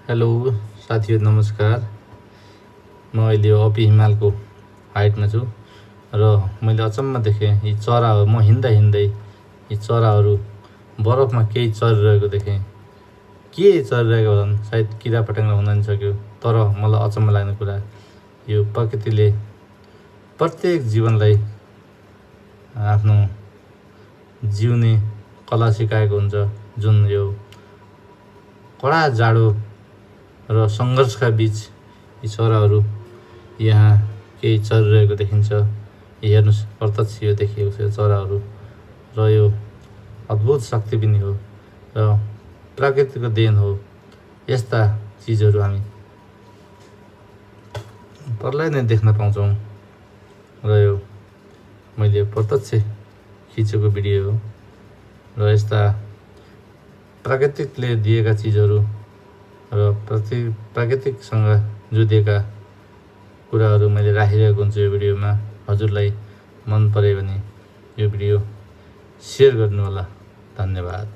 Hello साथीहरू नमस्कार। म अहिले अपी हिमालको हाइटमा छु र मैले अचम्म देखेँ यी चराहरू। म हिँड्दा हिँड्दै यी चराहरू बरफमा केही चरिरहेको देखेँ। के चरिरहेको होलान्, सायद किरापटेङ्ग्रा हुन नि सक्यो। तर मलाई अचम्म लाग्ने कुरा, यो प्रकृतिले प्रत्येक जीवनलाई आफ्नो जिउने कला सिकाएको हुन्छ। जुन यो कडा जाडो र सङ्घर्षका बीच यी चराहरू यहाँ केही चरिरहेको देखिन्छ। हेर्नुहोस्, प्रत्यक्ष यो देखिएको छ चराहरू, र यो अद्भुत शक्ति पनि हो र प्रकृतिको देन हो। यस्ता चिजहरू हामी परलाई नै देख्न पाउँछौँ र यो मैले प्रत्यक्ष खिचेको भिडियो हो। र यस्ता प्राकृतिकले दिएका चिजहरू र प्राकृतिकसँग जोडिएका कुराहरू मैले राखिरहेको हुन्छु यो भिडियोमा। हजुरलाई मन पऱ्यो भने यो भिडियो सेयर गर्नुहोला। धन्यवाद।